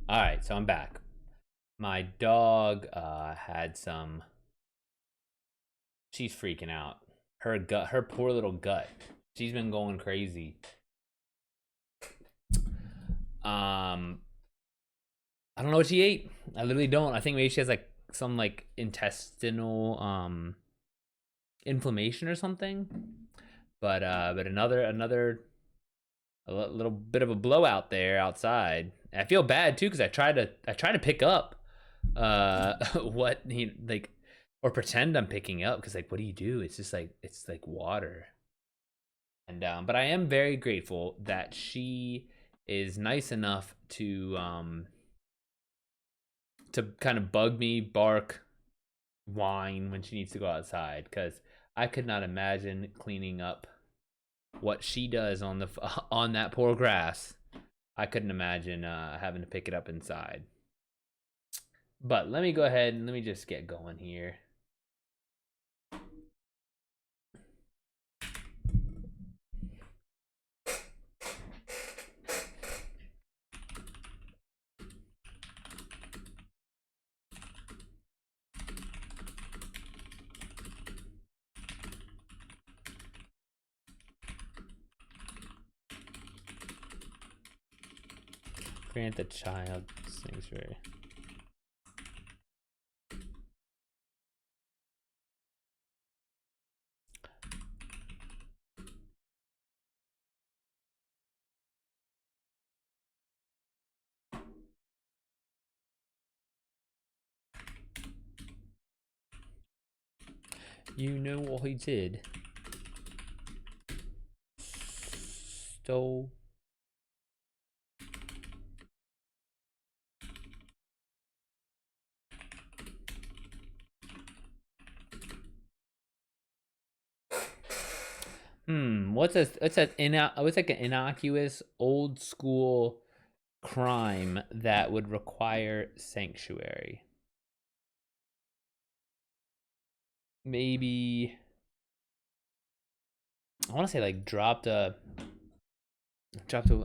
All right, so I'm back. My dog had some. She's freaking out. Her gut, her poor little gut. She's been going crazy. Um, I don't know what she ate. I literally don't. I think maybe she has like some like intestinal inflammation or something. But another a little bit of a blowout there outside. And I feel bad too because I try to pick up what he like or pretend I'm picking up because like what do you do? It's just like it's like water. And but I am very grateful that she is nice enough to kind of bug me, bark, whine when she needs to go outside because I could not imagine cleaning up what she does on the on that poor grass. I couldn't imagine having to pick it up inside. But let me go ahead and let me just get going here. Grant the child sanctuary. You know what he did? Stole. What's like an innocuous old school crime that would require sanctuary? Maybe I want to say like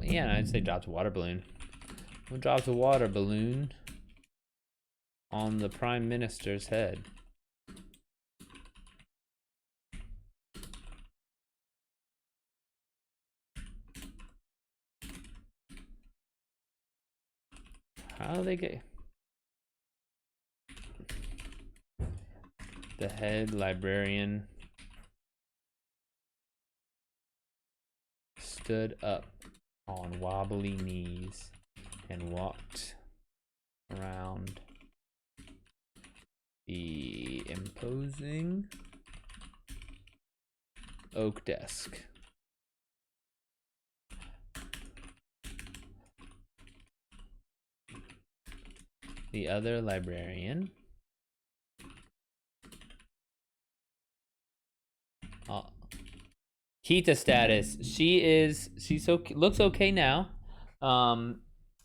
yeah, I'd say dropped a water balloon. Who dropped a water balloon on the prime minister's head? How do they get the head librarian stood up on wobbly knees and walked around the imposing oak desk. The other librarian uh, Kita status. Looks okay now.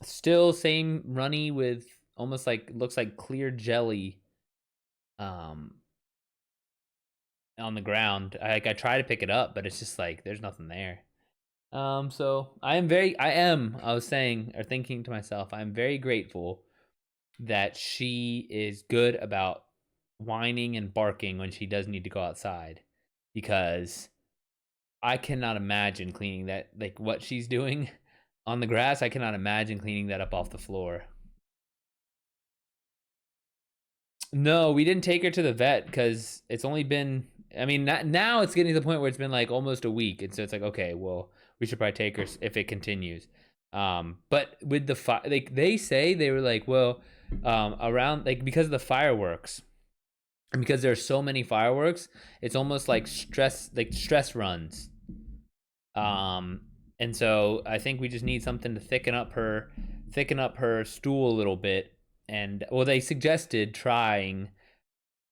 Still same runny with almost like looks like clear jelly um on the ground. I try to pick it up, but it's just like there's nothing there. So I was saying or thinking to myself, I'm very grateful that she is good about whining and barking when she does need to go outside because I cannot imagine cleaning that like what she's doing on the grass. I cannot imagine cleaning that up off the floor. No, we didn't take her to the vet because it's only been. I mean, now it's getting to the point where it's been like almost a week, and so it's like, okay, well, we should probably take her if it continues. But with the like they say they were like, well, around like because of the fireworks, and because there's so many fireworks, it's almost like stress runs. And so I think we just need something to thicken up her stool a little bit. And well, they suggested trying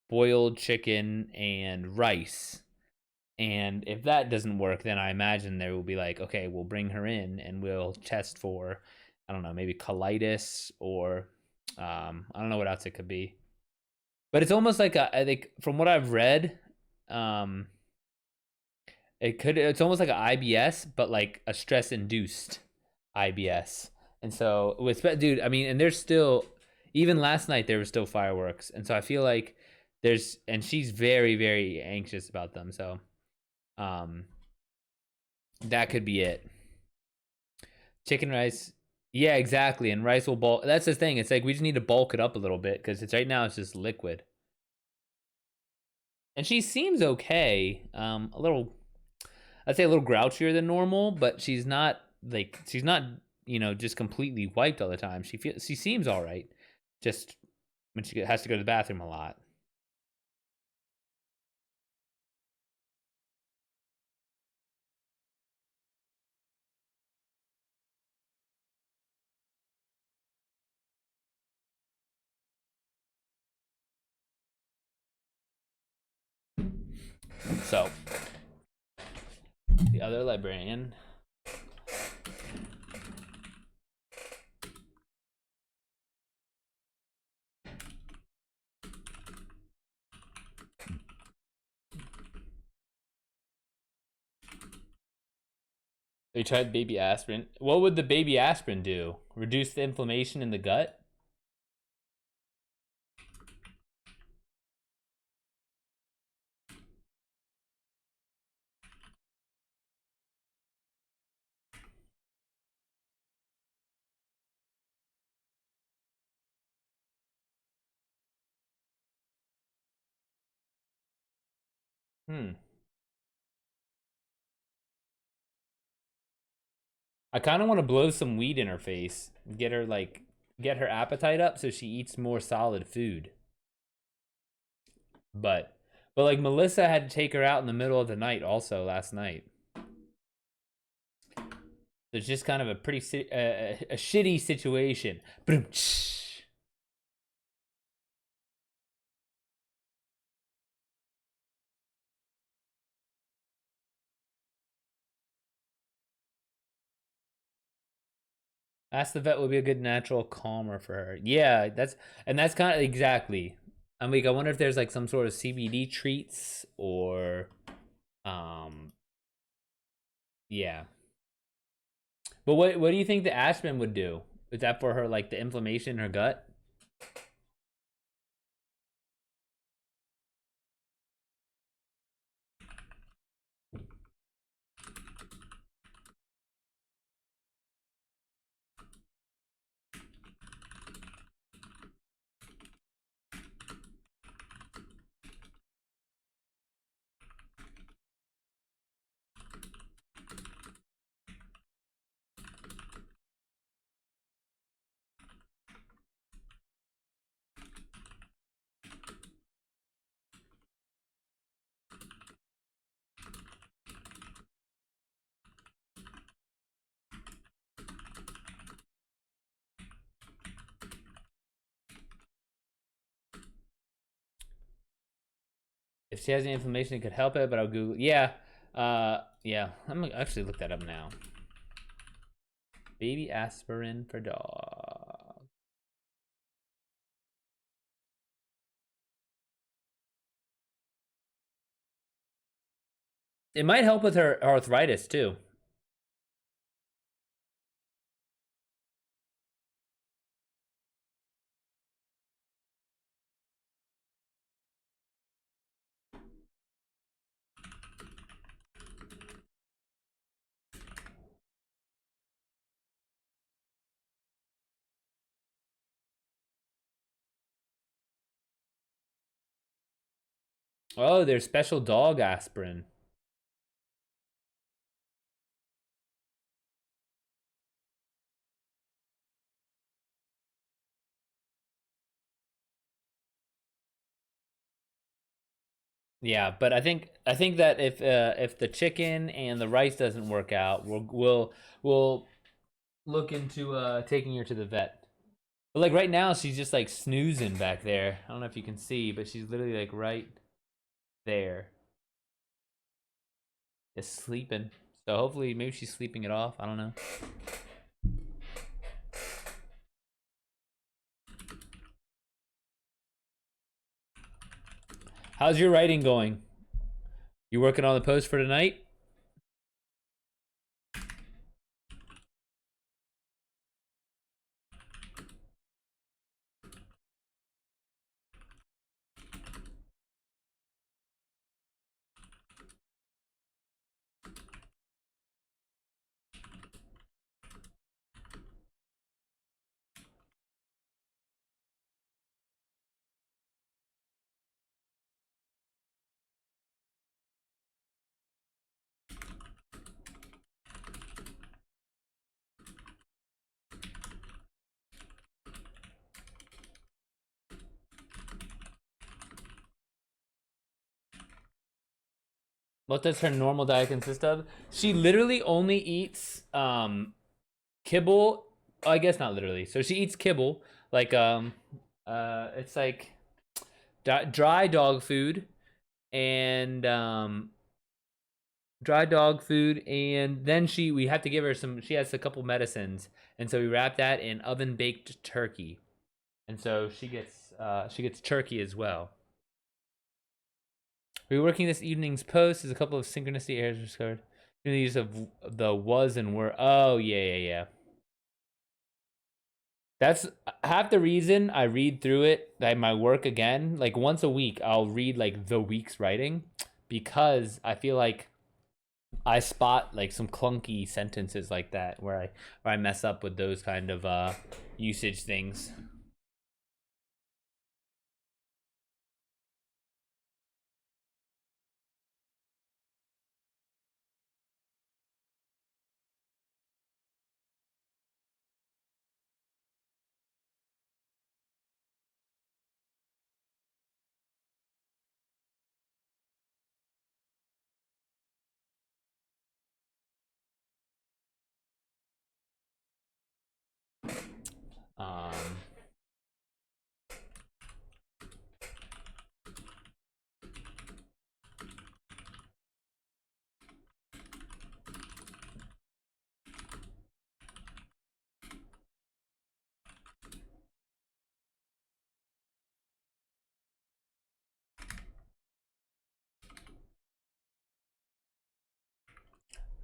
boiled chicken and rice. And if that doesn't work, then I imagine there will be like, okay, we'll bring her in and we'll test for, I don't know, maybe colitis or I don't know what else it could be. But it's almost like I think from what I've read, um, it's almost like an IBS, but like a stress induced IBS. And so with dude, I mean, and there's still, even last night there were still fireworks, and so I feel like there's, and she's very very anxious about them. So um that could be it. Chicken rice. Yeah, exactly. And rice will bulk. That's the thing. It's like we just need to bulk it up a little bit because it's right now it's just liquid. And she seems okay. A little, I'd say a little grouchier than normal, but she's not just completely wiped all the time. She seems all right. Just when she has to go to the bathroom a lot. So the other librarian. They tried baby aspirin. What would the baby aspirin do? Reduce the inflammation in the gut? Hmm. I kind of want to blow some weed in her face, get her appetite up so she eats more solid food. But like Melissa had to take her out in the middle of the night also last night. It's just kind of a pretty a shitty situation. Ask the vet would be a good natural calmer for her. Yeah, that's kind of exactly. I'm like, I wonder if there's like some sort of CBD treats or, um, yeah. But what do you think the aspirin would do? Is that for her like the inflammation in her gut? If she has any inflammation, it could help it, but I'll Google. Yeah, yeah. I'm gonna actually look that up now. Baby aspirin for dog. It might help with her arthritis too. Oh, there's special dog aspirin. Yeah, but I think that if the chicken and the rice doesn't work out, we'll look into taking her to the vet. But like right now, she's just like snoozing back there. I don't know if you can see, but she's literally like right there, just sleeping. So hopefully, maybe she's sleeping it off. I don't know. How's your writing going? You working on the post for tonight? What does her normal diet consist of? She literally only eats kibble. I guess not literally. So she eats kibble, like it's like dry dog food and dry dog food, and then we have to give her some. She has a couple medicines, and so we wrap that in oven baked turkey, and so she gets turkey as well. Reworking this evening's post is a couple of synchronicity errors discovered. The use of the was and were. Oh yeah. That's half the reason I read through it, like my work again. Like once a week, I'll read like the week's writing because I feel like I spot like some clunky sentences like that where I mess up with those kind of usage things. Um,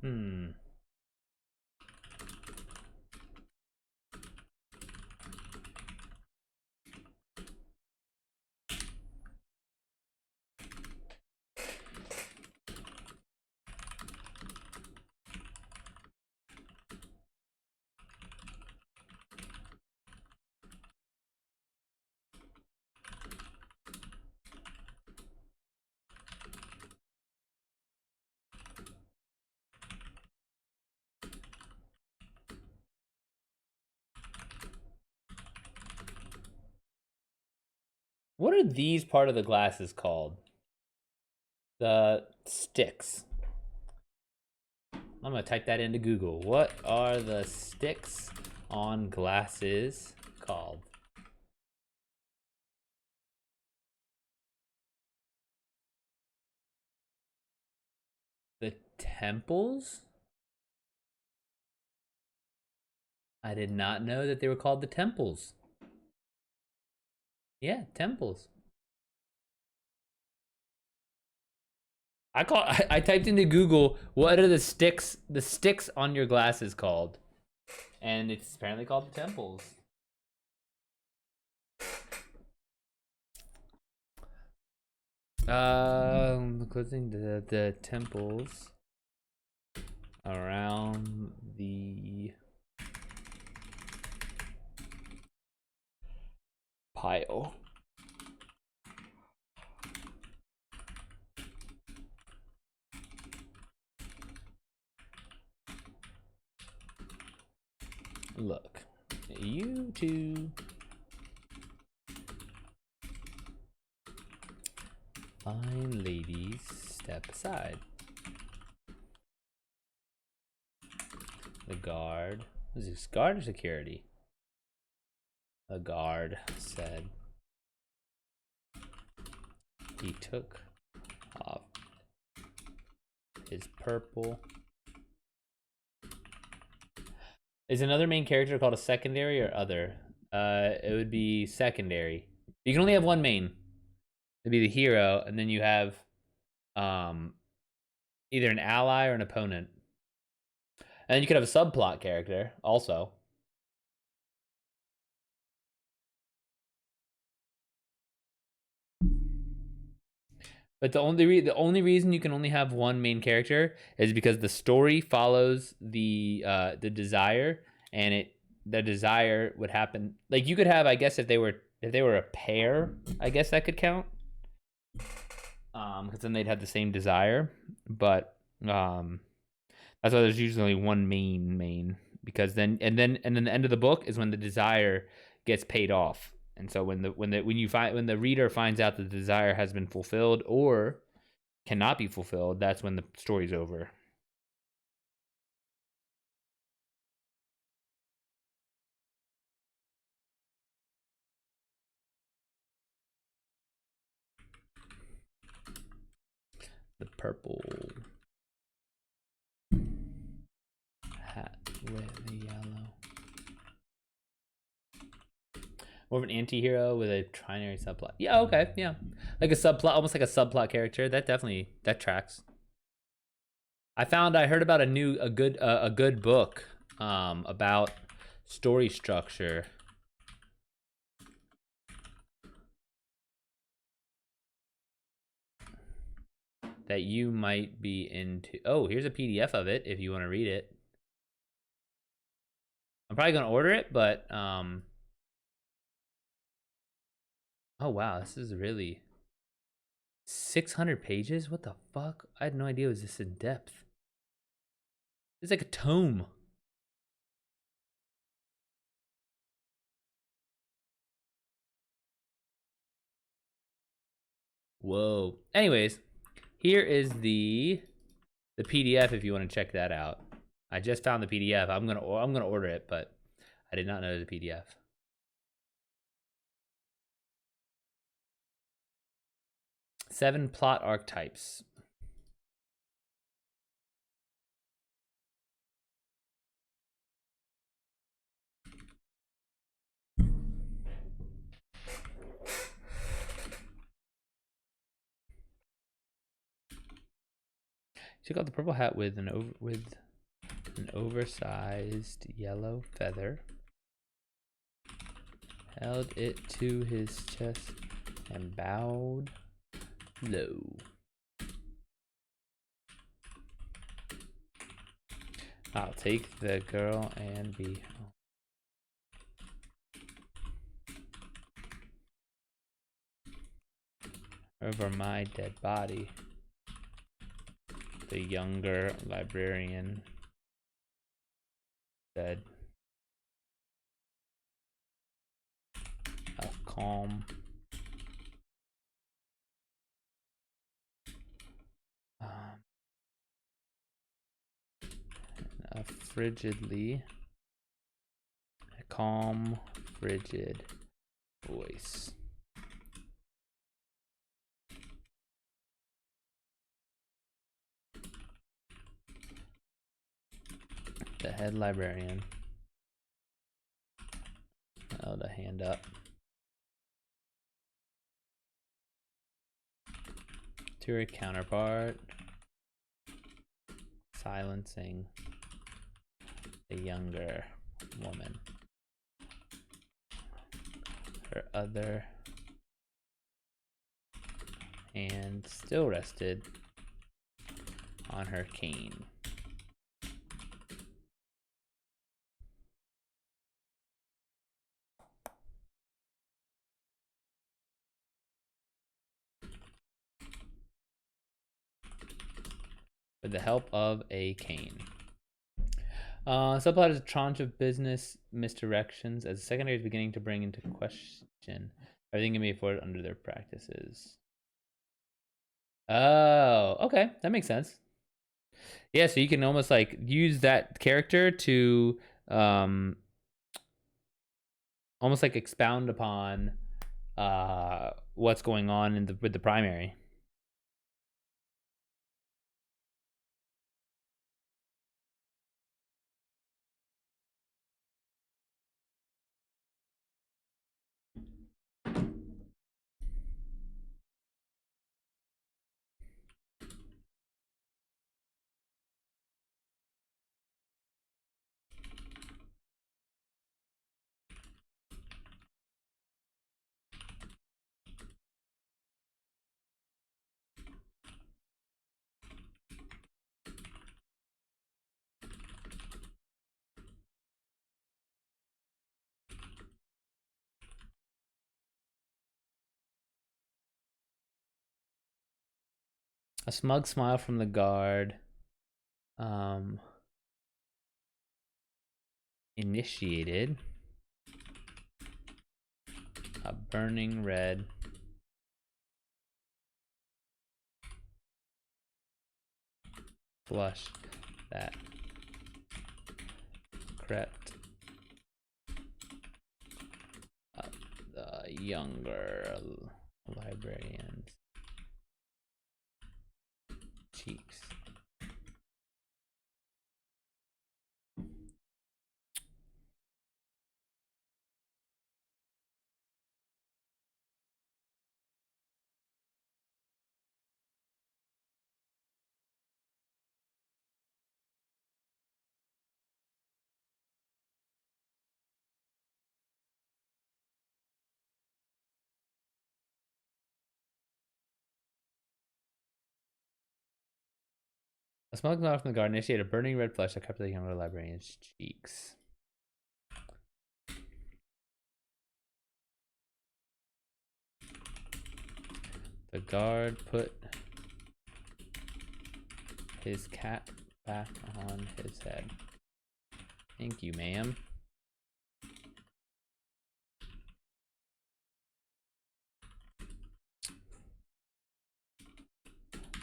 hmm. What are these part of the glasses called? The sticks. I'm gonna type that into Google. What are the sticks on glasses called? The temples? I did not know that they were called the temples. Yeah, temples. I typed into Google what are the sticks on your glasses called? And it's apparently called the temples. Closing the temples around the pile. Look, YouTube. Fine ladies, step aside. The guard. Is this guard or security? The guard said he took off his purple. Is another main character called a secondary or other? It would be secondary. You can only have one main. It'd be the hero, and then you have either an ally or an opponent. And then you could have a subplot character also. But the only reason you can only have one main character is because the story follows the desire, and the desire would happen. Like you could have, I guess, if they were a pair, I guess that could count. Because then they'd have the same desire. But that's why there's usually only one main, because then the end of the book is when the desire gets paid off. And so when the reader finds out that the desire has been fulfilled, or cannot be fulfilled, that's when the story's over. The purple hat with the yellow. More of an anti-hero with a trinary subplot. Yeah, okay, yeah. Like a subplot, almost like a subplot character. That definitely, that tracks. I heard about a good book about story structure. That you might be into. Oh, here's a PDF of it if you want to read it. I'm probably gonna order it, but oh wow, this is really 600 pages. What the fuck? I had no idea it was this in depth. It's like a tome. Whoa. Anyways, here is the PDF if you want to check that out. I just found the PDF. I'm gonna order it, but I did not know the PDF. Seven plot archetypes. Took out the purple hat with an oversized yellow feather, held it to his chest, and bowed low. I'll take the girl and be home. Over my dead body, the younger librarian said. A calm, a calm, frigid voice. The head librarian held a hand up to her counterpart, silencing the younger woman. Her other hand still rested on her cane. With the help of a cane. Subplot is a tranche of business misdirections as the secondary is beginning to bring into question everything can be afforded under their practices. Oh, okay, that makes sense. Yeah, so you can almost like use that character to almost like expound upon what's going on with the primary. A smug smile from the guard. Initiated a burning red flush that crept up the younger librarian's cheeks. A smoke cloud from the garden initiated a burning red flush that crept the younger librarian's cheeks. The guard put his cap back on his head. Thank you, ma'am.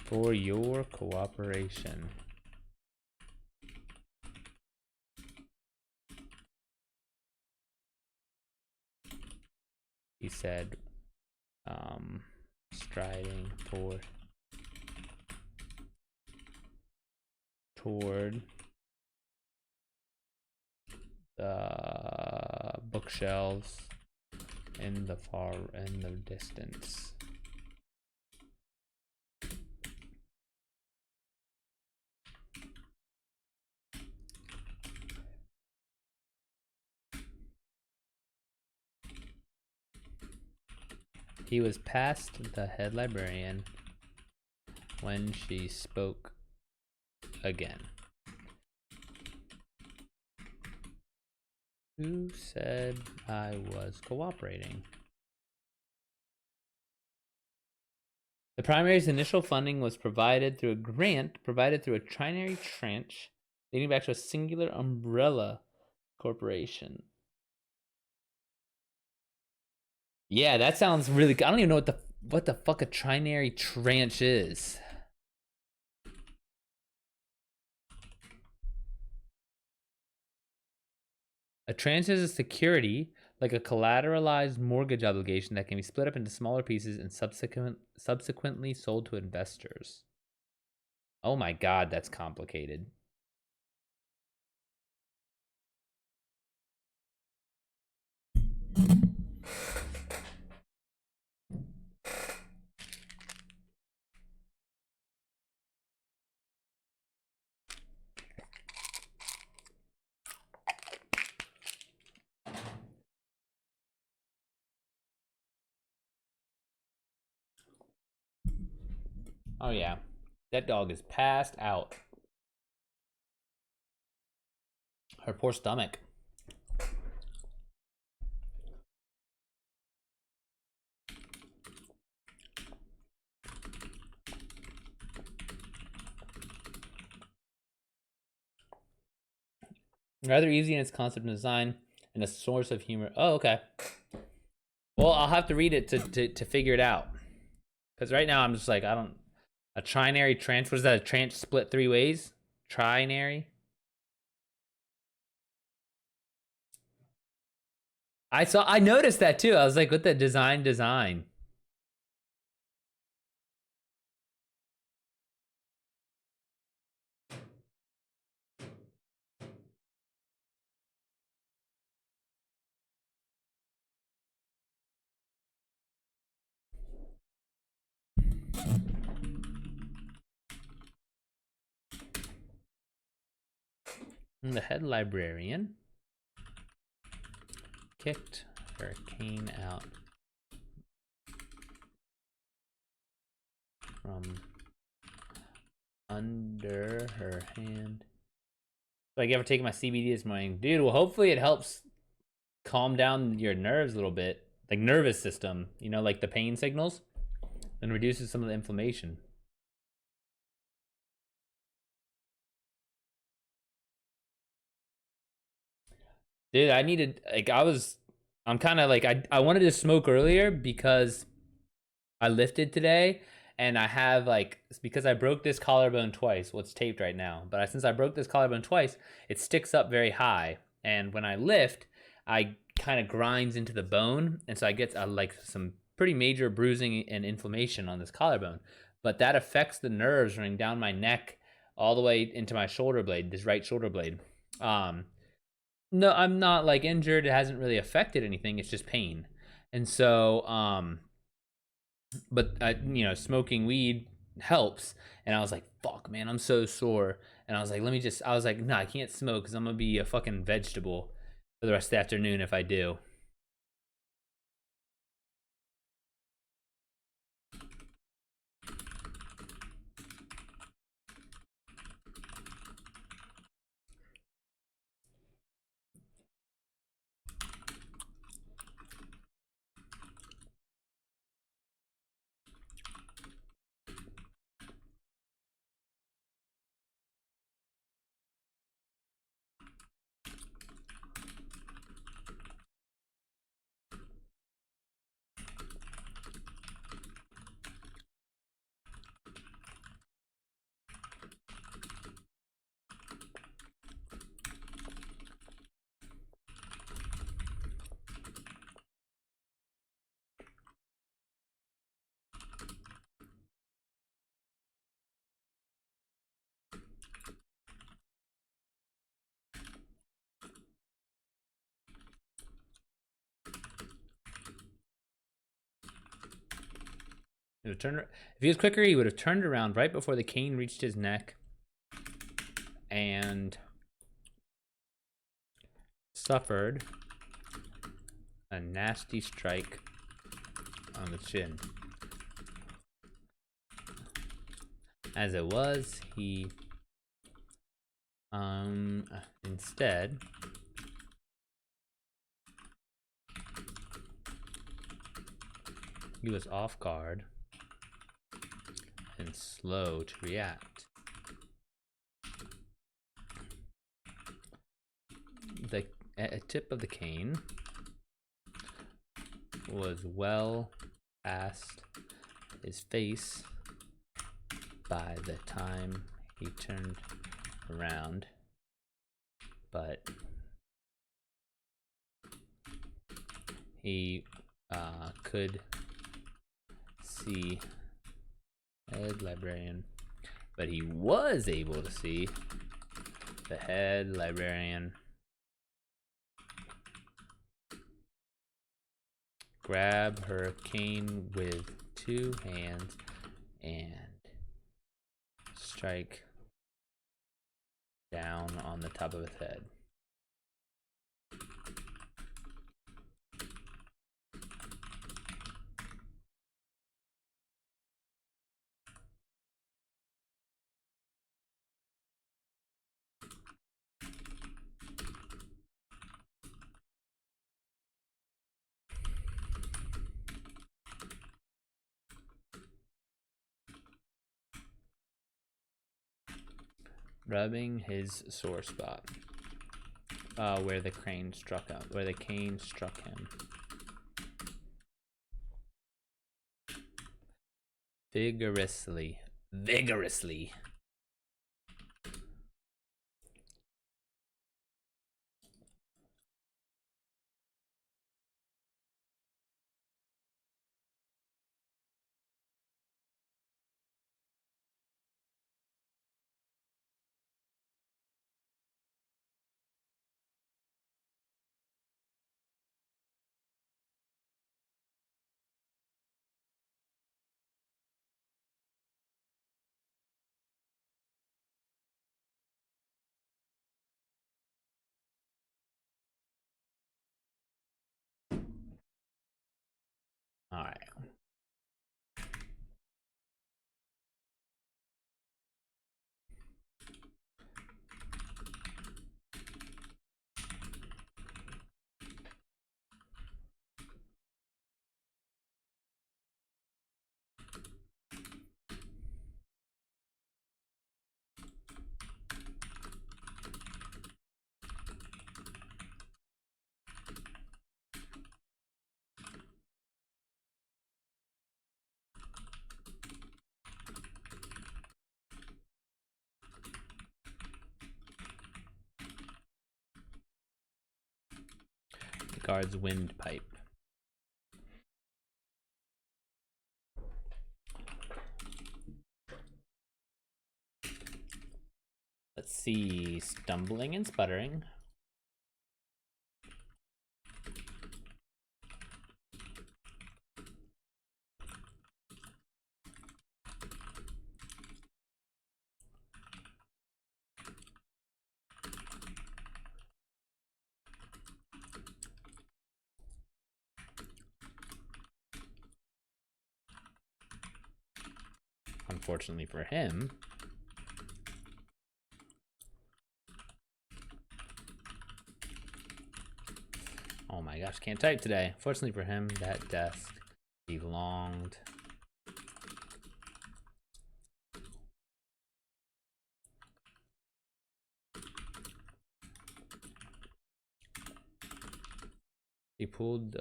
For your cooperation. He said, striding toward the bookshelves in the distance. He was past the head librarian when she spoke again. Who said I was cooperating? The primary's initial funding was provided through a grant provided through a trinary tranche dating back to a singular umbrella corporation. Yeah, that sounds really good. I don't even know what the fuck a trinary tranche is. A tranche is a security, like a collateralized mortgage obligation that can be split up into smaller pieces and subsequently sold to investors. Oh my god, that's complicated. Oh yeah, that dog is passed out. Her poor stomach. Rather easy in its concept and design and a source of humor. Oh, okay. Well, I'll have to read it to figure it out. Because right now I'm just like, I don't... A trinary tranche? What is that? A tranche split three ways? Trinary? I noticed that too. I was like, what the design? And the head librarian kicked her cane out from under her hand. So I ever taken my CBD this morning, dude. Well, hopefully it helps calm down your nerves a little bit, like nervous system. You know, like the pain signals, and reduces some of the inflammation. Dude, I needed like I'm kind of like I wanted to smoke earlier because I lifted today and I have like, it's because I broke this collarbone twice. Well, it's taped right now, but since I broke this collarbone twice, it sticks up very high, and when I lift, I kind of grinds into the bone, and so I get like some pretty major bruising and inflammation on this collarbone. But that affects the nerves running down my neck all the way into my shoulder blade, this right shoulder blade. Um, no, I'm not like injured. It hasn't really affected anything. It's just pain. And so, but smoking weed helps. And I was like, fuck, man, I'm so sore. And I was like, I was like, no, I can't smoke because I'm gonna be a fucking vegetable for the rest of the afternoon if I do. If he was quicker, he would have turned around right before the cane reached his neck and suffered a nasty strike on the chin. As it was, he instead he was off guard and slow to react. The tip of the cane was well past his face by the time he turned around, but he could see head librarian, but he was able to see the head librarian grab her cane with 2 hands and strike down on the top of his head. Rubbing his sore spot, where the cane struck him, vigorously. All right. guard's windpipe. Let's see, stumbling and sputtering. Unfortunately for him, oh my gosh, can't type today. Fortunately for him, that desk belonged. He pulled,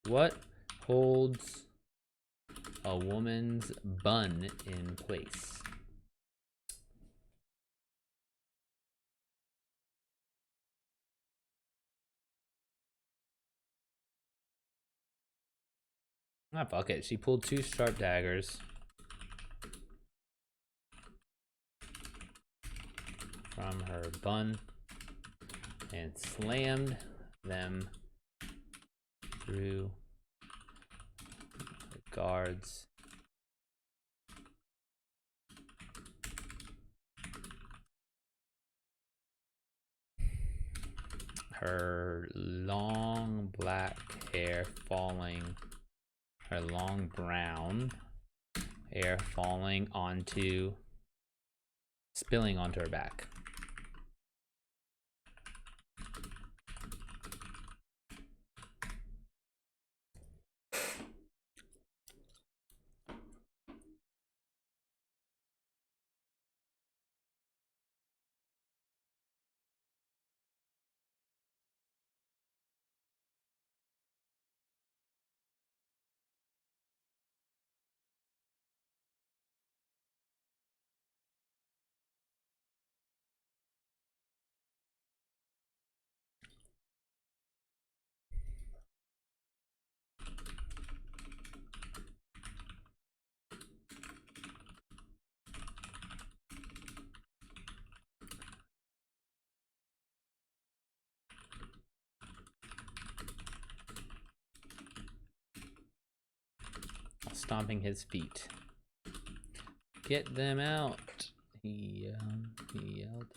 what holds a woman's bun in place? Ah, fuck it. She pulled 2 sharp daggers from her bun and slammed them through the guards. Her long black hair falling, her long brown hair falling onto, spilling onto her back. Stomping his feet. Get them out, he yelled.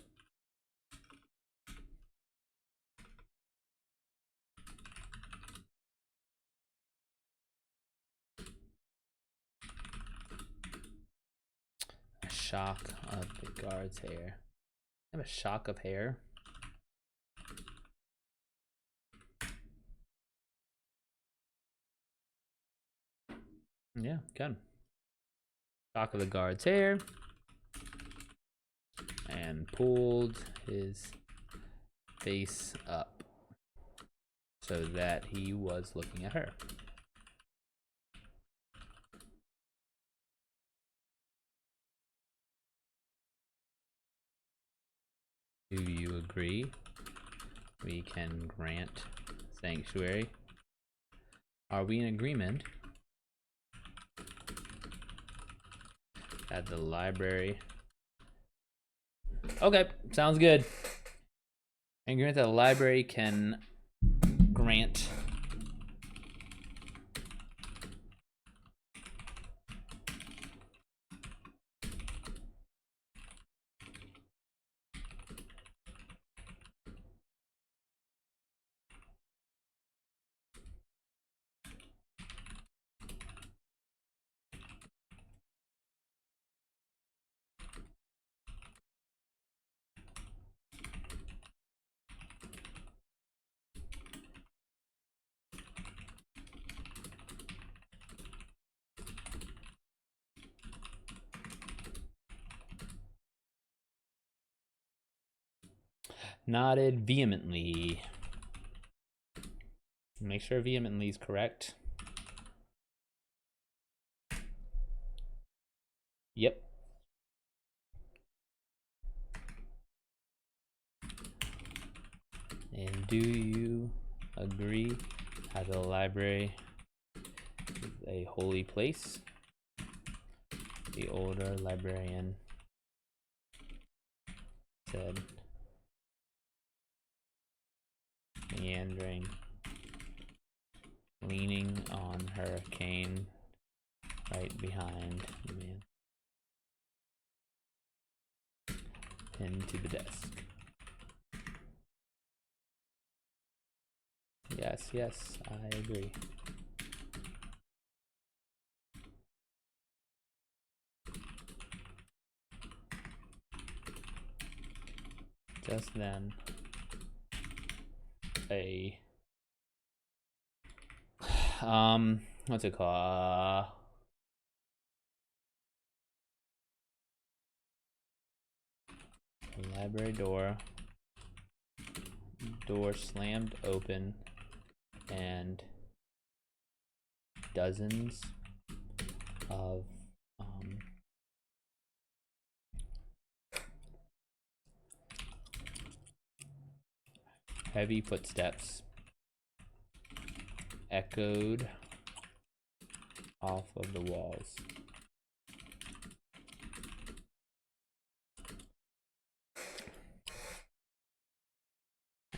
A shock of the guard's hair. I have a shock of hair. Yeah, good. Shock of the guard's hair. And pulled his face up so that he was looking at her. Do you agree? We can grant sanctuary. Are we in agreement at the library? Okay, sounds good. And grant that the library can grant nodded vehemently. Make sure vehemently is correct. Yep. And do you agree that the library is a holy place? The older librarian said, meandering, leaning on her cane right behind the man, pinned to the desk. Yes, yes, I agree. Just then, a what's it called? The library door slammed open, and dozens of heavy footsteps echoed off of the walls.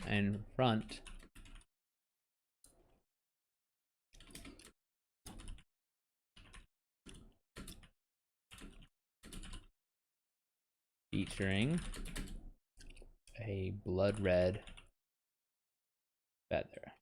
In front, featuring a blood red feather.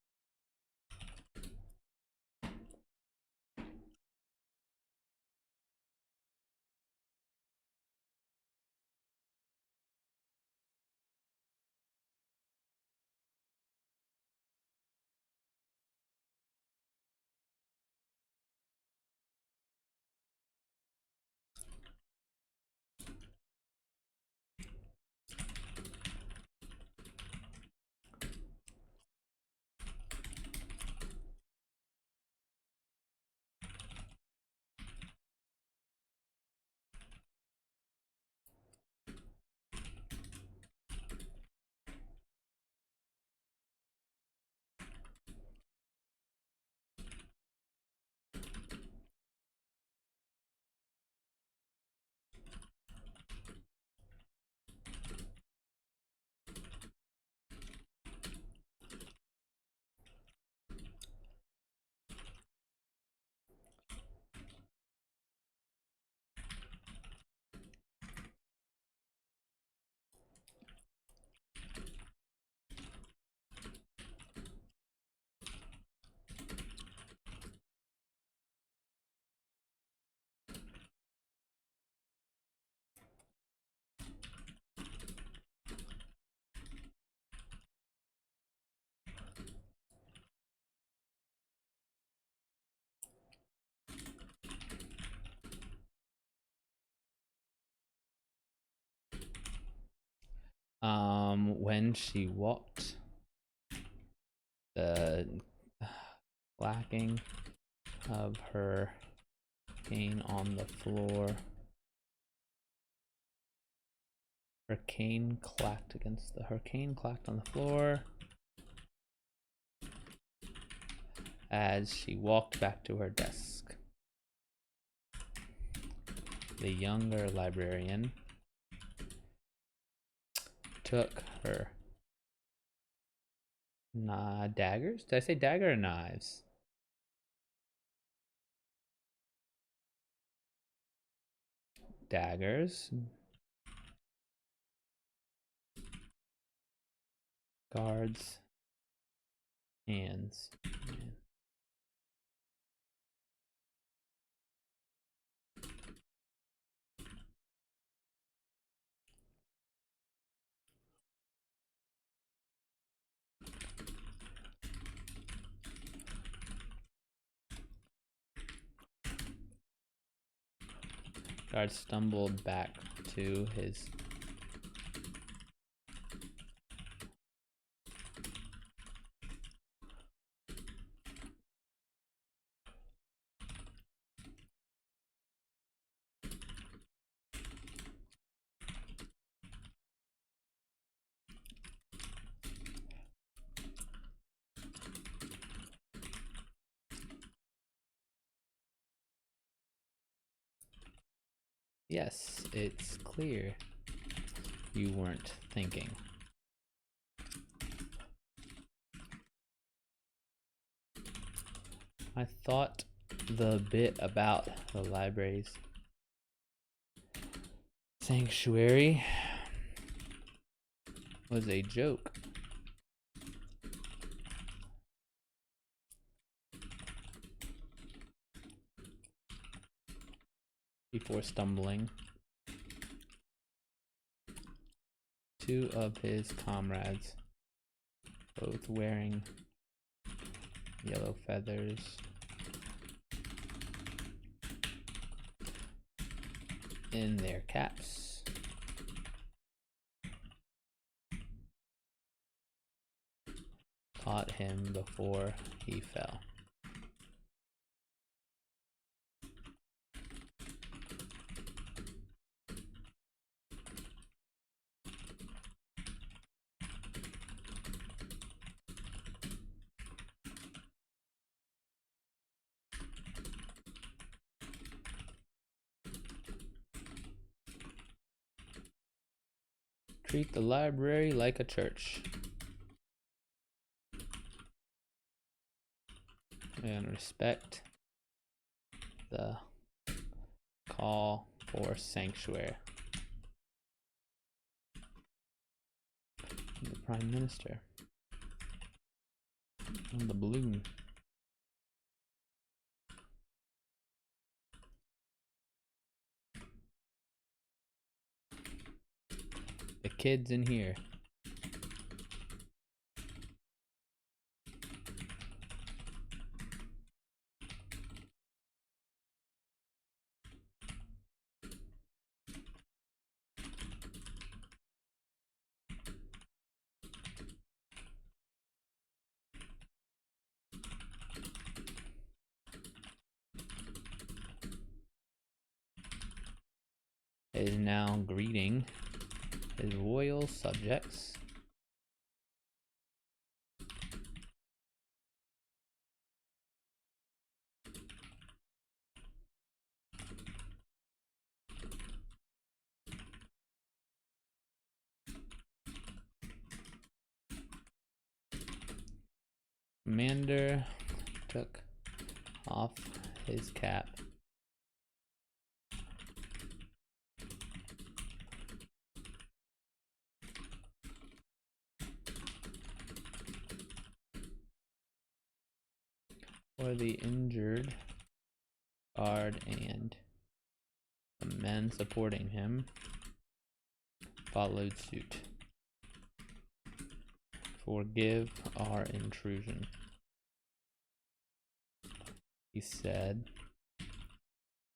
When she walked, the clacking of her cane on the floor. Her cane clacked on the floor as she walked back to her desk. The younger librarian took her daggers? Did I say dagger or knives? Daggers. Guards. Hands. Guard stumbled back to his Yes, it's clear you weren't thinking. I thought the bit about the library's sanctuary was a joke. Before stumbling, two of his comrades, both wearing yellow feathers in their caps, caught him before he fell. Treat the library like a church. And respect the call for sanctuary. The Prime Minister on the balloon. The kids in here. Is now greeting his royal subjects. Commander took off his cap. For the injured guard, and the men supporting him followed suit. Forgive our intrusion, he said,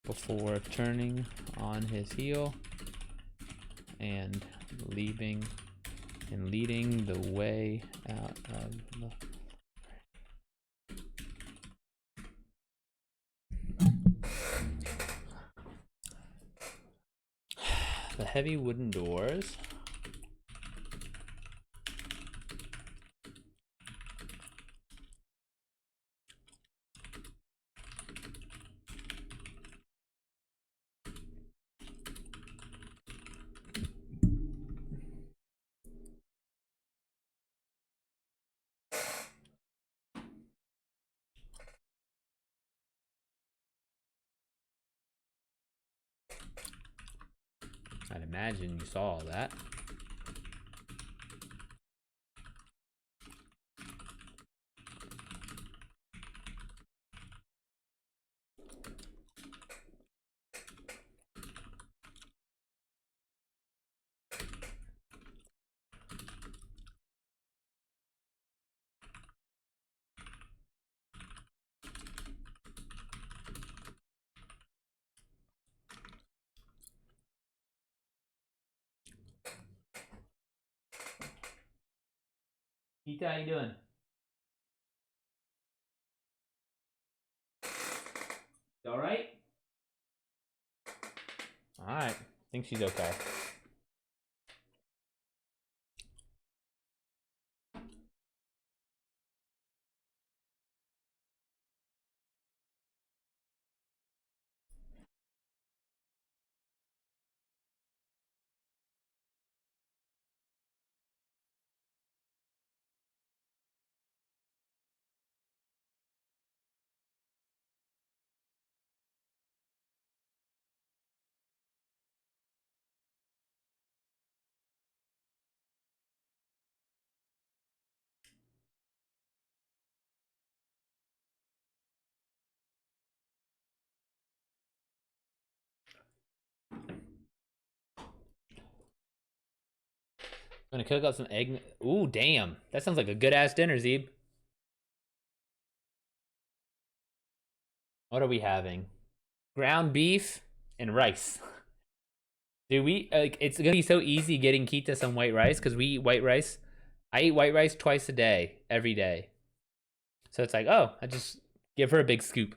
before turning on his heel and leading the way out of the heavy wooden doors. I'd imagine you saw all that. Keita, how you doing? You all right? All right. Think she's okay. Gonna cook up some egg. Ooh, damn. That sounds like a good ass dinner, Zeeb. What are we having? Ground beef and rice. Dude, we like it's gonna be so easy getting Kita some white rice because we eat white rice. I eat white rice twice a day, every day. So it's like, oh, I just give her a big scoop.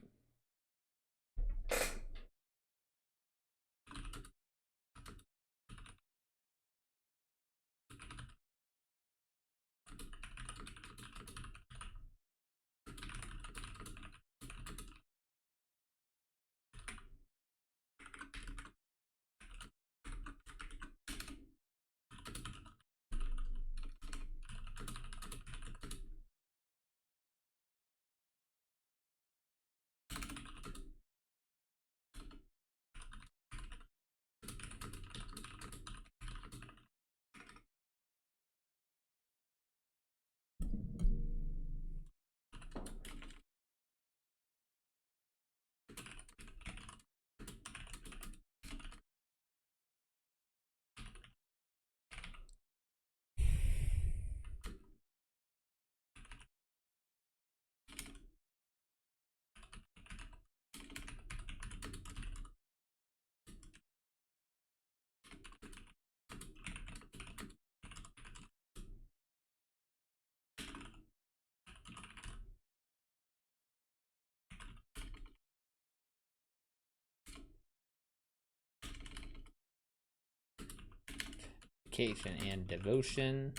Vacation and devotion.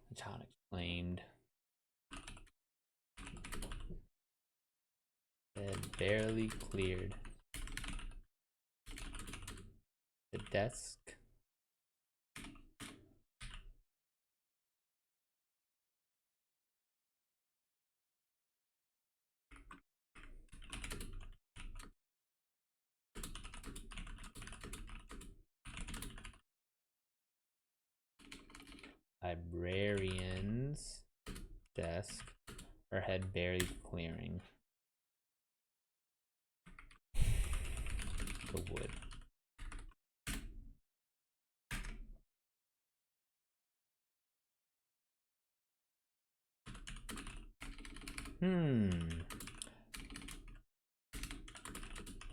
The child exclaimed. Bed barely cleared. The desk. Librarian's desk. Her head barely clearing. The wood.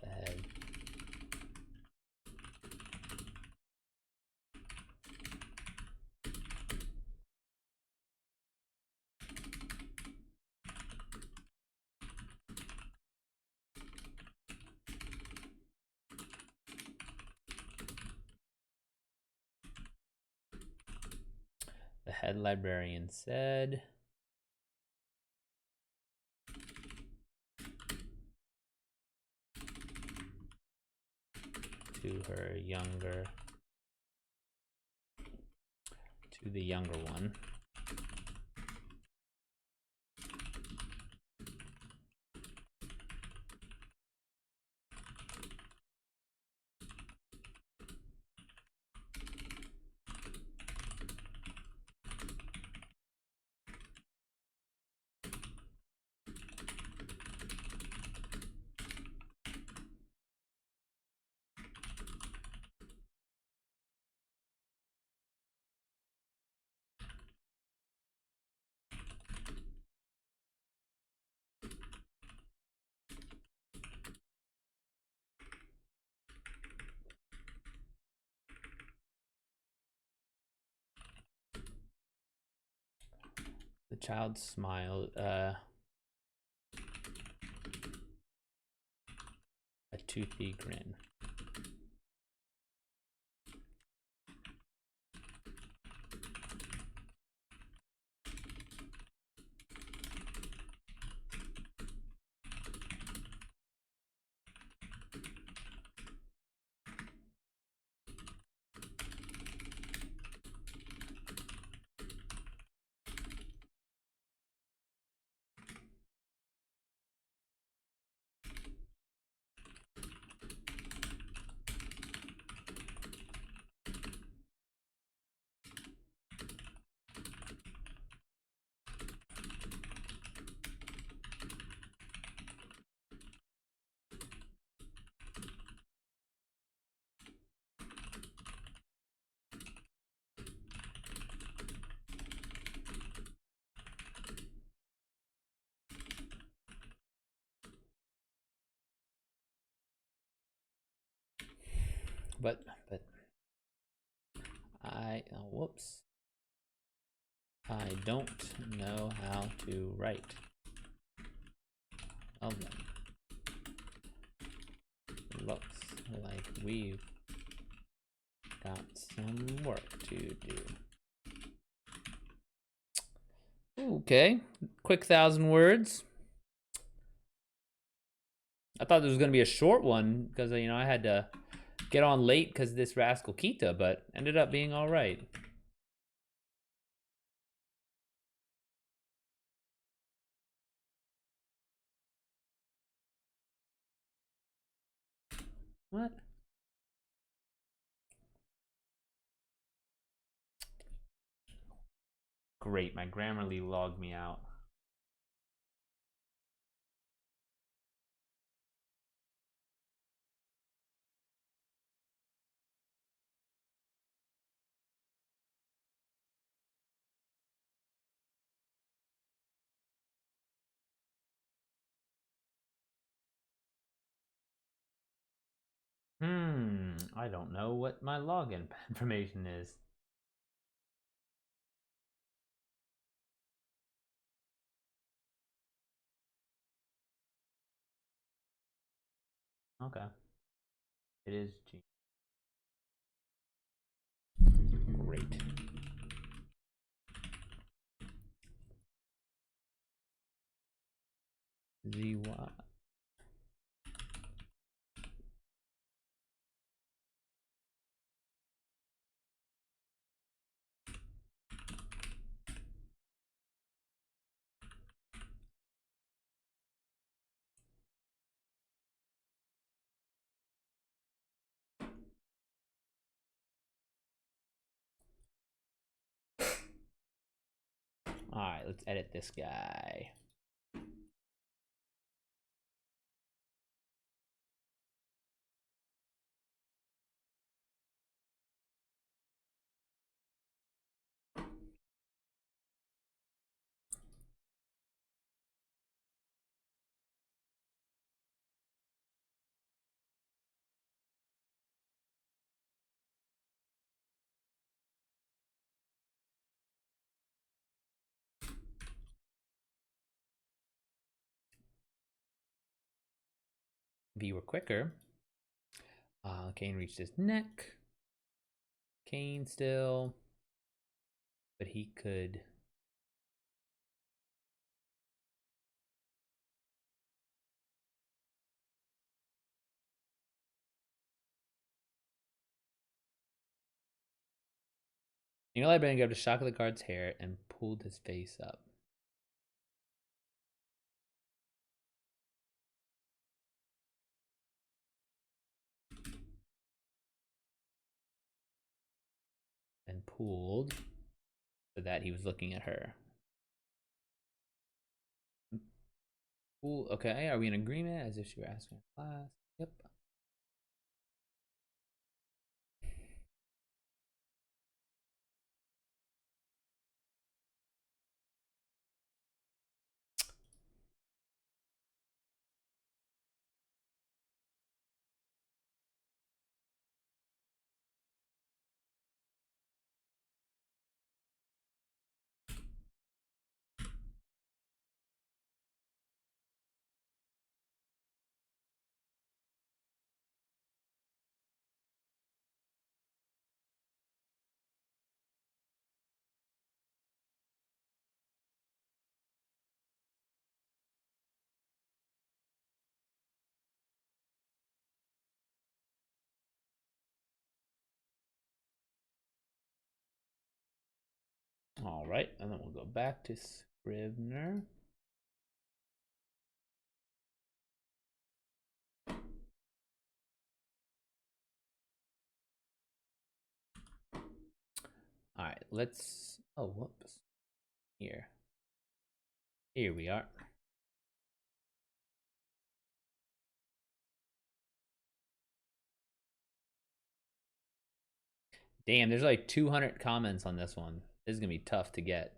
The head. The head librarian said. To her younger. To the younger one. The child smiled. A toothy grin. but whoops. I don't know how to write. Well then. Looks like we've got some work to do. Okay, quick 1,000 words. I thought this was gonna be a short one because I had to get on late because of this Rascal Kita, but ended up being all right. What? Great, my Grammarly logged me out. I don't know what my login information is. Okay. It is G. Great. ZY. Alright, let's edit this guy. If he were quicker. Kane reached his neck. Kane still. But he could. Eli Brand grabbed a shock of the guard's hair and pulled his face up. And pulled so that he was looking at her. Ooh, okay, are we in agreement? As if she were asking her class. Yep. All right, and then we'll go back to Scrivener. All right, let's. Oh, whoops. Here we are. Damn, there's like 200 comments on this one. This is gonna be tough to get.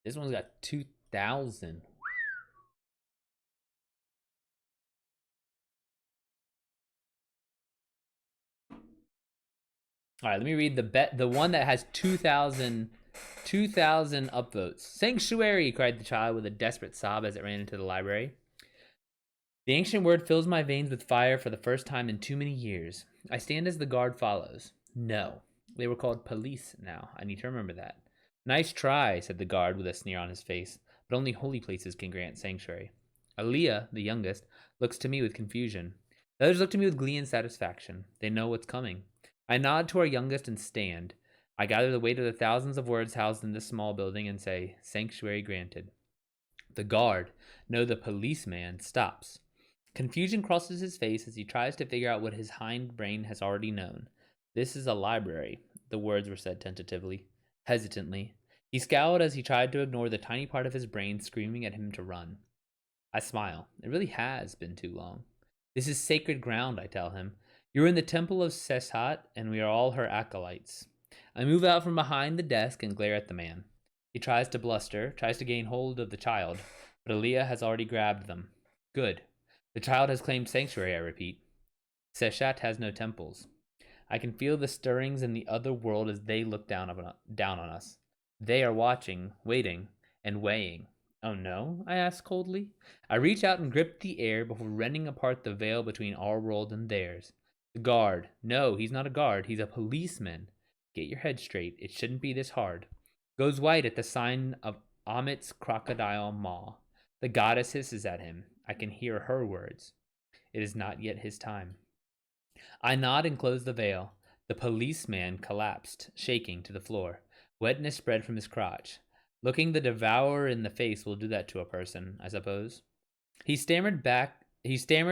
This one's got 2,000. All right, let me read the one that has 2,000 upvotes. Sanctuary, cried the child with a desperate sob as it ran into the library. The ancient word fills my veins with fire for the first time in too many years. I stand as the guard follows. No, they were called police now. I need to remember that. Nice try, said the guard with a sneer on his face, but only holy places can grant sanctuary. Aaliyah, the youngest, looks to me with confusion. The others look to me with glee and satisfaction. They know what's coming. I nod to our youngest and stand. I gather the weight of the thousands of words housed in this small building and say, sanctuary granted. The guard, no, the policeman, stops. Confusion crosses his face as he tries to figure out what his hind brain has already known. This is a library, the words were said tentatively, hesitantly. He scowled as he tried to ignore the tiny part of his brain screaming at him to run. I smile. It really has been too long. This is sacred ground, I tell him. You're in the temple of Seshat, and we are all her acolytes. I move out from behind the desk and glare at the man. He tries to bluster, tries to gain hold of the child, but Aaliyah has already grabbed them. Good. The child has claimed sanctuary, I repeat. Seshat has no temples. I can feel the stirrings in the other world as they look down on us. They are watching, waiting, and weighing. Oh no? I ask coldly. I reach out and grip the air before rending apart the veil between our world and theirs. The guard. No, he's not a guard. He's a policeman. Get your head straight. It shouldn't be this hard. Goes white at the sign of Amit's crocodile maw. The goddess hisses at him. I can hear her words. It is not yet his time. I nod and close the veil. The policeman collapsed, shaking, to the floor. Wetness spread from his crotch. Looking the devourer in the face will do that to a person, I suppose. He stammered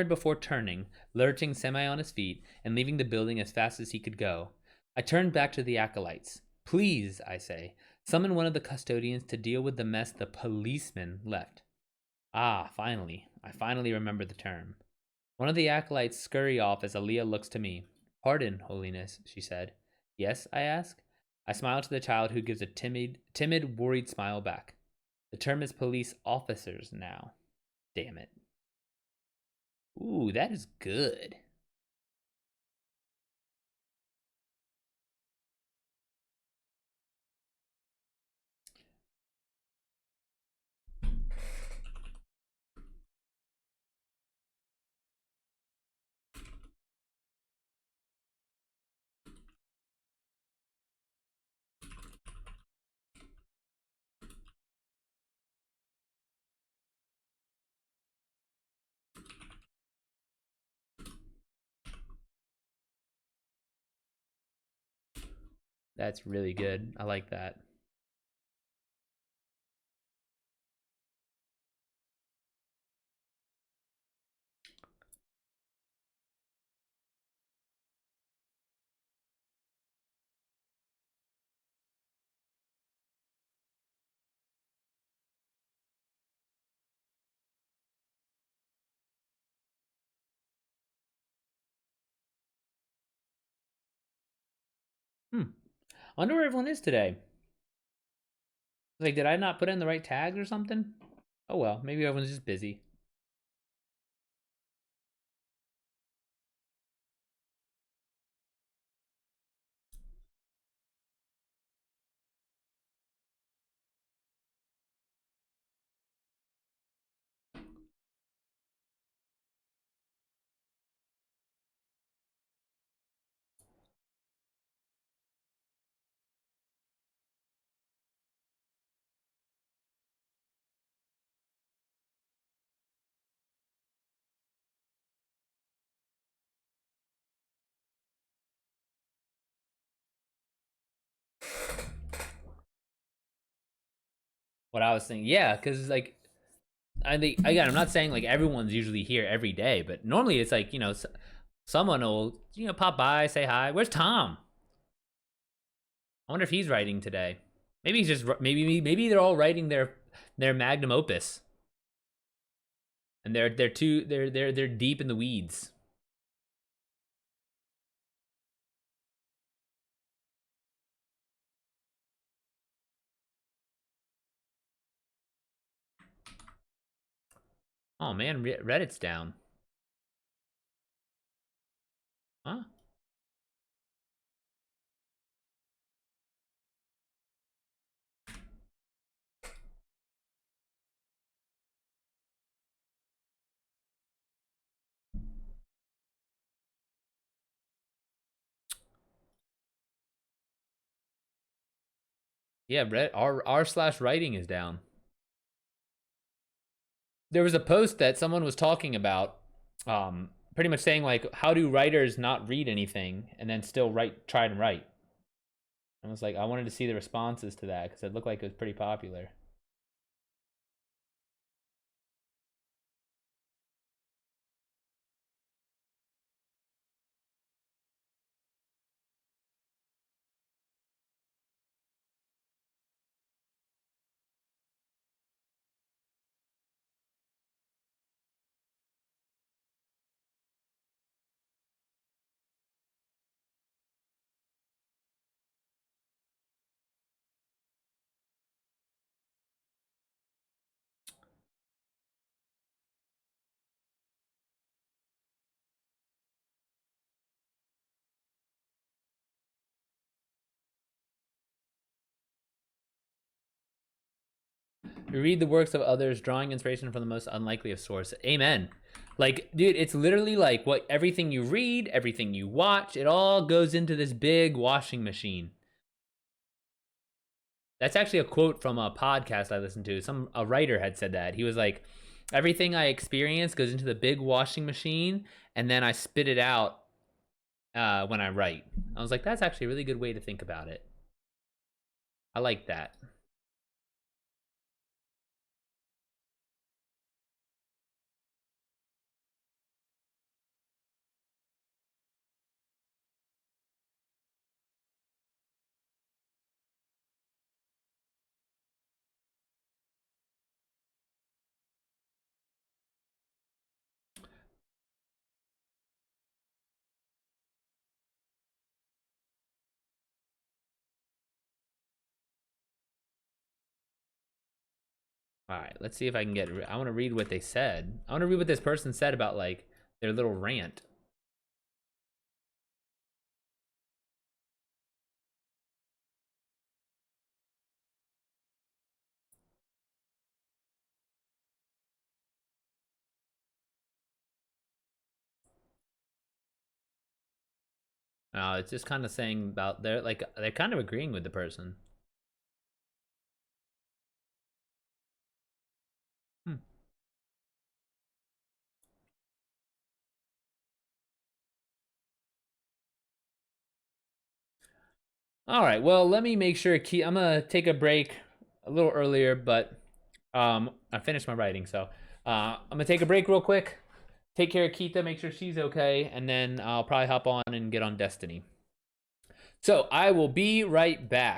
before turning, lurching semi on his feet, and leaving the building as fast as he could go. I turned back to the acolytes. Please, I say, summon one of the custodians to deal with the mess the policeman left. Ah, finally. I finally remember the term. One of the acolytes scurry off as Aaliyah looks to me. Pardon, Holiness, she said. Yes, I ask. I smile to the child who gives a timid, worried smile back. The term is police officers now. Damn it. Ooh, that is good. That's really good. I like that. I wonder where everyone is today. Like, did I not put in the right tags or something? Oh well, maybe everyone's just busy. What I was thinking, yeah, because like I think again, I'm not saying like everyone's usually here every day, but normally it's like someone will pop by, say hi. Where's Tom? I wonder if he's writing today. Maybe he's just maybe they're all writing their magnum opus, and they're deep in the weeds. Oh man, Reddit's down. Huh? Yeah, r/writing is down. There was a post that someone was talking about, pretty much saying like, how do writers not read anything and then still try and write? I was like, I wanted to see the responses to that because it looked like it was pretty popular. Read the works of others, drawing inspiration from the most unlikely of sources. Amen. Like, dude, it's literally like what everything you read, everything you watch, it all goes into this big washing machine. That's actually a quote from a podcast I listened to. A writer had said that. He was like, everything I experience goes into the big washing machine, and then I spit it out when I write. I was like, that's actually a really good way to think about it. I like that. All right, let's see if I can get. I want to read what they said. I want to read what this person said about like their little rant. It's just kind of saying about they're kind of agreeing with the person. Hmm. All right, well, let me make sure. I'm gonna take a break a little earlier, but I finished my writing, so I'm gonna take a break real quick. Take care of Kita, make sure she's okay, and then I'll probably hop on and get on Destiny. So I will be right back.